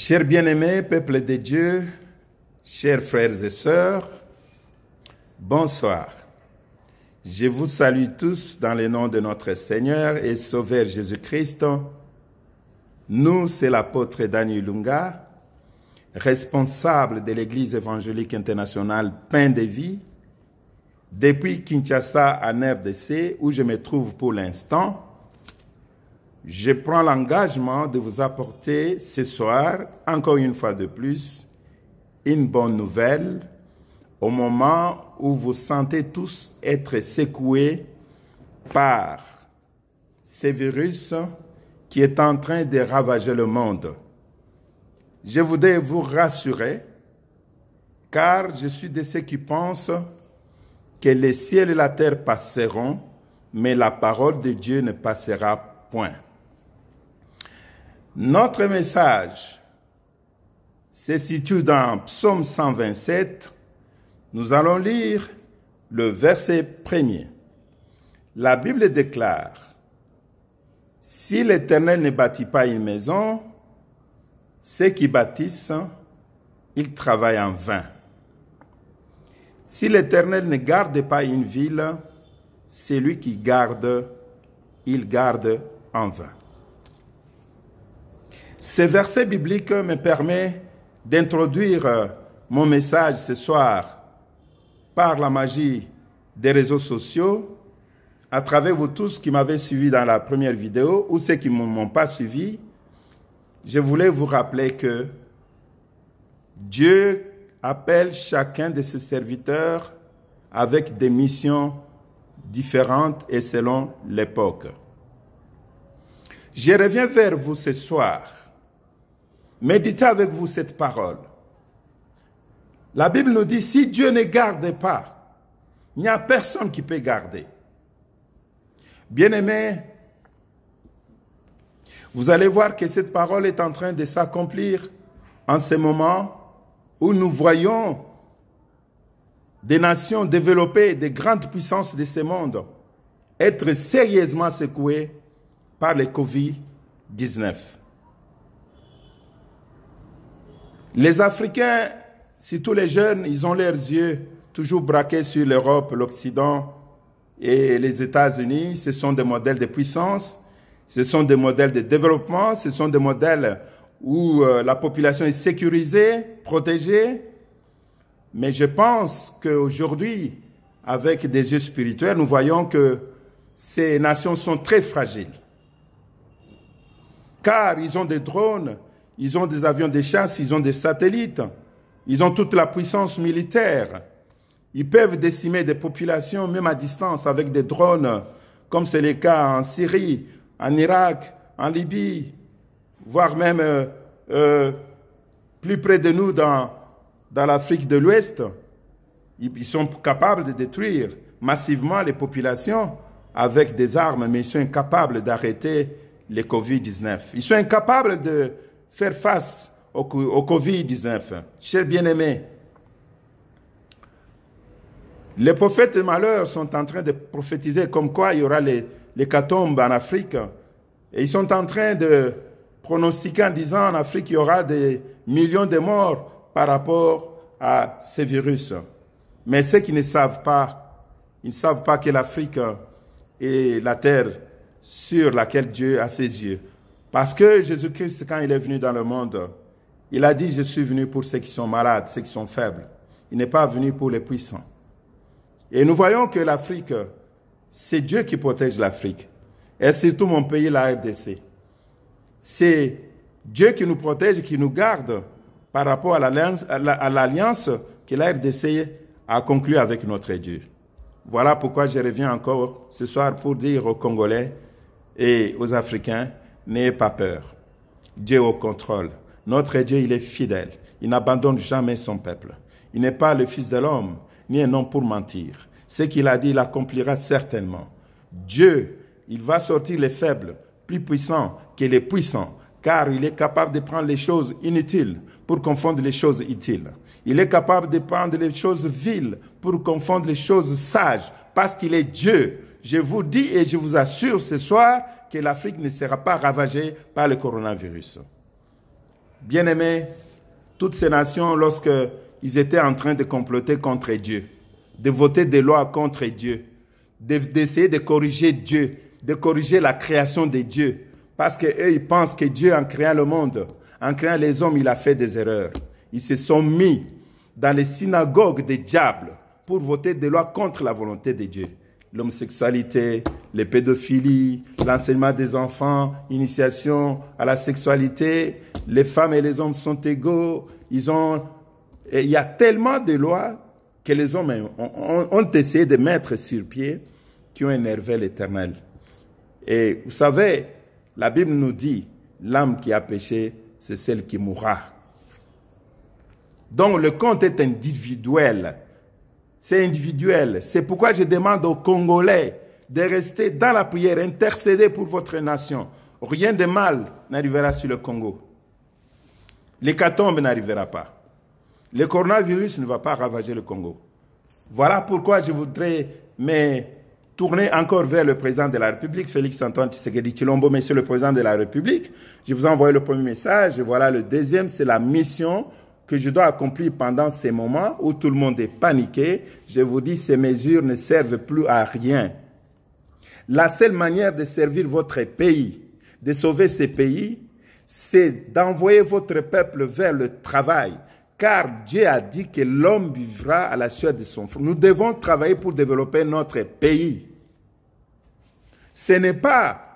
Chers bien-aimés, peuple de Dieu, chers frères et sœurs, bonsoir. Je vous salue tous dans le nom de notre Seigneur et Sauveur Jésus-Christ. Nous, c'est l'apôtre Daniel Lunga, responsable de l'Église évangélique internationale Pain de Vie, depuis Kinshasa en RDC, où je me trouve pour l'instant. Je prends l'engagement de vous apporter ce soir, encore une fois de plus, une bonne nouvelle au moment où vous sentez tous être secoués par ce virus qui est en train de ravager le monde. Je voudrais vous rassurer, car je suis de ceux qui pensent que les ciels et la terre passeront, mais la parole de Dieu ne passera point. Notre message se situe dans Psaume 127. Nous allons lire le verset 1er. La Bible déclare: « Si l'Éternel ne bâtit pas une maison, ceux qui bâtissent, ils travaillent en vain. Si l'Éternel ne garde pas une ville, celui qui garde, il garde en vain. » Ce verset biblique me permet d'introduire mon message ce soir par la magie des réseaux sociaux, à travers vous tous qui m'avez suivi dans la première vidéo ou ceux qui ne m'ont pas suivi. Je voulais vous rappeler que Dieu appelle chacun de ses serviteurs avec des missions différentes et selon l'époque. Je reviens vers vous ce soir. Méditez avec vous cette parole. La Bible nous dit, si Dieu ne garde pas, il n'y a personne qui peut garder. Bien-aimés, vous allez voir que cette parole est en train de s'accomplir en ce moment où nous voyons des nations développées, des grandes puissances de ce monde, être sérieusement secouées par le Covid-19. Les Africains, surtout les jeunes, ils ont leurs yeux toujours braqués sur l'Europe, l'Occident et les États-Unis. Ce sont des modèles de puissance, ce sont des modèles de développement, ce sont des modèles où la population est sécurisée, protégée. Mais je pense qu'aujourd'hui, avec des yeux spirituels, nous voyons que ces nations sont très fragiles. Car ils ont des drones, ils ont des avions de chasse, ils ont des satellites, ils ont toute la puissance militaire. Ils peuvent décimer des populations, même à distance, avec des drones, comme c'est le cas en Syrie, en Irak, en Libye, voire même plus près de nous dans l'Afrique de l'Ouest. Ils sont capables de détruire massivement les populations avec des armes, mais ils sont incapables d'arrêter le Covid-19. Ils sont incapables de faire face au Covid-19. Chers bien-aimés, les prophètes de malheur sont en train de prophétiser comme quoi il y aura l'hécatombe en Afrique. Et ils sont en train de pronostiquer en disant en Afrique il y aura des millions de morts par rapport à ces virus. Mais ceux qui ne savent pas, ils ne savent pas que l'Afrique est la terre sur laquelle Dieu a ses yeux. Parce que Jésus-Christ, quand il est venu dans le monde, il a dit, je suis venu pour ceux qui sont malades, ceux qui sont faibles. Il n'est pas venu pour les puissants. Et nous voyons que l'Afrique, c'est Dieu qui protège l'Afrique. Et surtout mon pays, la RDC. C'est Dieu qui nous protège et qui nous garde par rapport à l'alliance que la RDC a conclue avec notre Dieu. Voilà pourquoi je reviens encore ce soir pour dire aux Congolais et aux Africains, n'ayez pas peur. Dieu est au contrôle. Notre Dieu, il est fidèle. Il n'abandonne jamais son peuple. Il n'est pas le fils de l'homme, ni un homme pour mentir. Ce qu'il a dit, il accomplira certainement. Dieu, il va sortir les faibles, plus puissants que les puissants, car il est capable de prendre les choses inutiles pour confondre les choses utiles. Il est capable de prendre les choses viles pour confondre les choses sages, parce qu'il est Dieu. Je vous dis et je vous assure ce soir que l'Afrique ne sera pas ravagée par le coronavirus. Bien-aimés, toutes ces nations, lorsqu'ils étaient en train de comploter contre Dieu, de voter des lois contre Dieu, d'essayer de corriger Dieu, de corriger la création de Dieu, parce qu'eux, ils pensent que Dieu, en créant le monde, en créant les hommes, il a fait des erreurs. Ils se sont mis dans les synagogues des diables pour voter des lois contre la volonté de Dieu. L'homosexualité, les pédophilies, l'enseignement des enfants, initiation à la sexualité, les femmes et les hommes sont égaux. Il y a tellement de lois que les hommes ont essayé de mettre sur pied qui ont énervé l'Éternel. Et vous savez, la Bible nous dit, l'âme qui a péché, c'est celle qui mourra. Donc le compte est individuel. C'est individuel. C'est pourquoi je demande aux Congolais de rester dans la prière, intercéder pour votre nation. Rien de mal n'arrivera sur le Congo. L'hécatombe n'arrivera pas. Le coronavirus ne va pas ravager le Congo. Voilà pourquoi je voudrais me tourner encore vers le président de la République, Félix-Antoine Tshisekedi Tshilombo, Monsieur le président de la République. Je vous ai envoyé le premier message, et voilà le deuxième, c'est la mission que je dois accomplir pendant ces moments où tout le monde est paniqué. Je vous dis, ces mesures ne servent plus à rien. La seule manière de servir votre pays, de sauver ces pays, c'est d'envoyer votre peuple vers le travail. Car Dieu a dit que l'homme vivra à la sueur de son front. Nous devons travailler pour développer notre pays. Ce n'est pas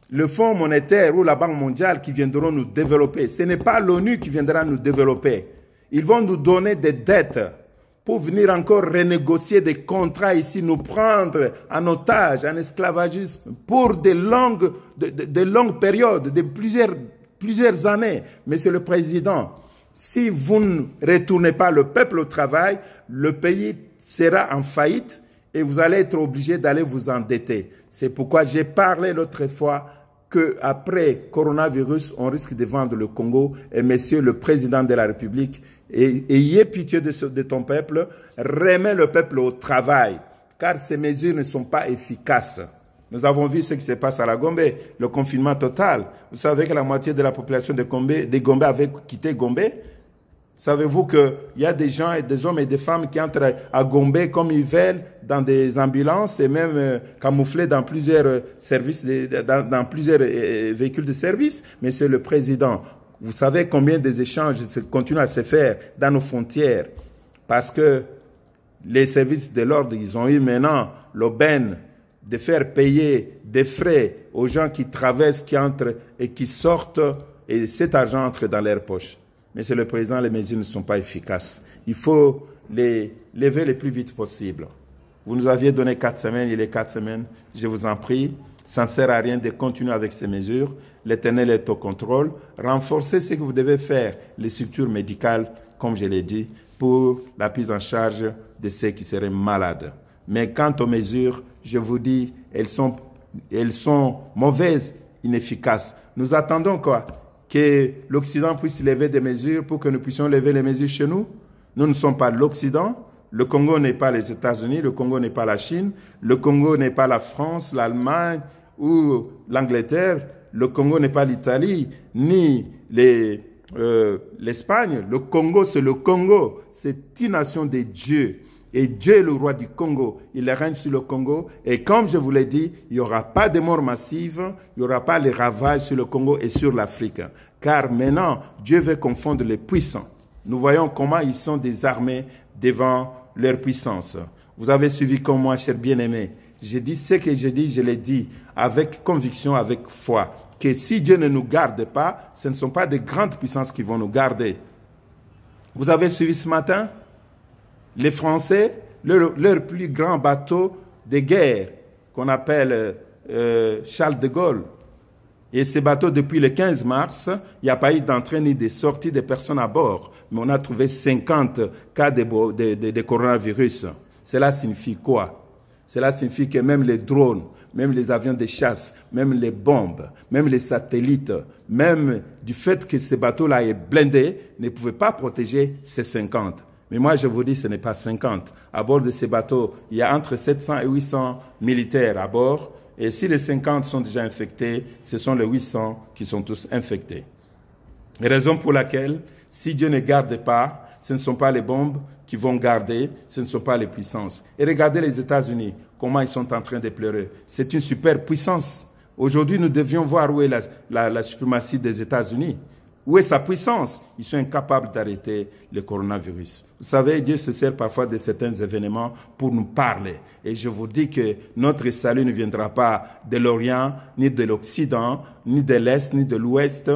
le Fonds monétaire ou la Banque mondiale qui viendront nous développer. Ce n'est pas l'ONU qui viendra nous développer. Ils vont nous donner des dettes pour venir encore renégocier des contrats ici, nous prendre en otage, en esclavagisme pour de longues périodes, de plusieurs années. Monsieur le Président, si vous ne retournez pas le peuple au travail, le pays sera en faillite et vous allez être obligé d'aller vous endetter. C'est pourquoi j'ai parlé l'autre fois qu'après coronavirus, on risque de vendre le Congo. Et monsieur le président de la République, ayez pitié de ton peuple, remets le peuple au travail, car ces mesures ne sont pas efficaces. Nous avons vu ce qui se passe à la Gombe, le confinement total. Vous savez que la moitié de la population de Gombe avait quitté Gombe. Savez-vous qu'il y a des gens, des hommes et des femmes qui entrent à Gombe comme ils veulent dans des ambulances et même camouflés dans plusieurs services, dans plusieurs véhicules de service. Monsieur le Président, vous savez combien des échanges continuent à se faire dans nos frontières parce que les services de l'ordre, ils ont eu maintenant l'aubaine de faire payer des frais aux gens qui traversent, qui entrent et qui sortent, et cet argent entre dans leurs poches. Monsieur le Président, les mesures ne sont pas efficaces. Il faut les lever le plus vite possible. Vous nous aviez donné 4 semaines, il est 4 semaines. Je vous en prie, ça ne sert à rien de continuer avec ces mesures. L'Éternel est au contrôle. Renforcez ce que vous devez faire, les structures médicales, comme je l'ai dit, pour la prise en charge de ceux qui seraient malades. Mais quant aux mesures, je vous dis, elles sont mauvaises, inefficaces. Nous attendons quoi? Que l'Occident puisse lever des mesures pour que nous puissions lever les mesures chez nous. Nous ne sommes pas l'Occident. Le Congo n'est pas les États-Unis. Le Congo n'est pas la Chine. Le Congo n'est pas la France, l'Allemagne ou l'Angleterre. Le Congo n'est pas l'Italie, ni l'Espagne. Le Congo, c'est le Congo. C'est une nation de Dieu. Et Dieu est le roi du Congo. Il règne sur le Congo. Et comme je vous l'ai dit, il n'y aura pas de mort massive, il n'y aura pas les ravages sur le Congo et sur l'Afrique. Car maintenant, Dieu veut confondre les puissants. Nous voyons comment ils sont désarmés devant leur puissance. Vous avez suivi comme moi, cher bien-aimé. J'ai dit ce que j'ai dit, je l'ai dit avec conviction, avec foi. Que si Dieu ne nous garde pas, ce ne sont pas de grandes puissances qui vont nous garder. Vous avez suivi ce matin? Les Français, leur plus grand bateau de guerre, qu'on appelle Charles de Gaulle. Et ce bateau, depuis le 15 mars, il n'y a pas eu d'entrée ni de sortie de personnes à bord. Mais on a trouvé 50 cas de coronavirus. Cela signifie quoi? Cela signifie que même les drones, même les avions de chasse, même les bombes, même les satellites, même du fait que ce bateau-là est blindé, ne pouvaient pas protéger ces 50. Mais moi, je vous dis, ce n'est pas 50. À bord de ces bateaux, il y a entre 700 et 800 militaires à bord. Et si les 50 sont déjà infectés, ce sont les 800 qui sont tous infectés. Raison pour laquelle, si Dieu ne garde pas, ce ne sont pas les bombes qui vont garder, ce ne sont pas les puissances. Et regardez les États-Unis, comment ils sont en train de pleurer. C'est une super puissance. Aujourd'hui, nous devions voir où est la suprématie des États-Unis. Où est sa puissance? Ils sont incapables d'arrêter le coronavirus. Vous savez, Dieu se sert parfois de certains événements pour nous parler. Et je vous dis que notre salut ne viendra pas de l'Orient, ni de l'Occident, ni de l'Est, ni de l'Ouest.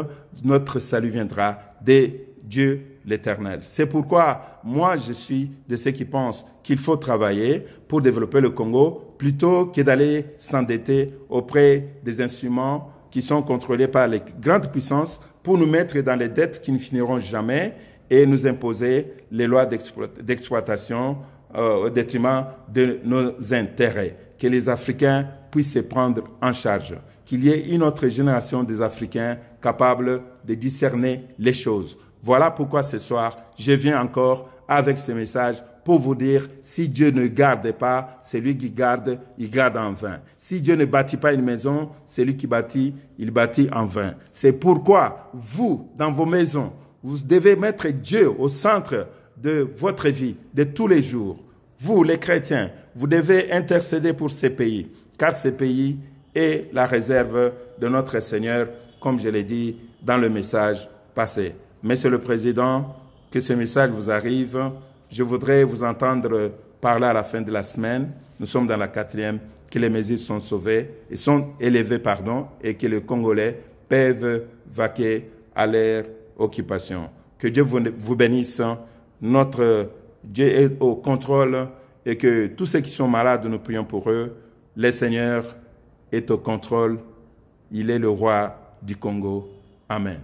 Notre salut viendra de Dieu l'Éternel. C'est pourquoi moi, je suis de ceux qui pensent qu'il faut travailler pour développer le Congo plutôt que d'aller s'endetter auprès des instruments qui sont contrôlés par les grandes puissances pour nous mettre dans les dettes qui ne finiront jamais et nous imposer les lois d'exploitation au détriment de nos intérêts. Que les Africains puissent se prendre en charge. Qu'il y ait une autre génération des Africains capables de discerner les choses. Voilà pourquoi ce soir, je viens encore avec ce message pour vous dire, si Dieu ne garde pas, celui qui garde, il garde en vain. Si Dieu ne bâtit pas une maison, celui qui bâtit, il bâtit en vain. C'est pourquoi vous, dans vos maisons, vous devez mettre Dieu au centre de votre vie, de tous les jours. Vous, les chrétiens, vous devez intercéder pour ces pays, car ces pays est la réserve de notre Seigneur, comme je l'ai dit dans le message passé. Monsieur le Président, que ce message vous arrive. Je voudrais vous entendre parler à la fin de la semaine. Nous sommes dans la 4e, que les mesures sont sauvées et sont élevées, et que les Congolais peuvent vaquer à leur occupation. Que Dieu vous bénisse. Notre Dieu est au contrôle et que tous ceux qui sont malades, nous prions pour eux. Le Seigneur est au contrôle. Il est le roi du Congo. Amen.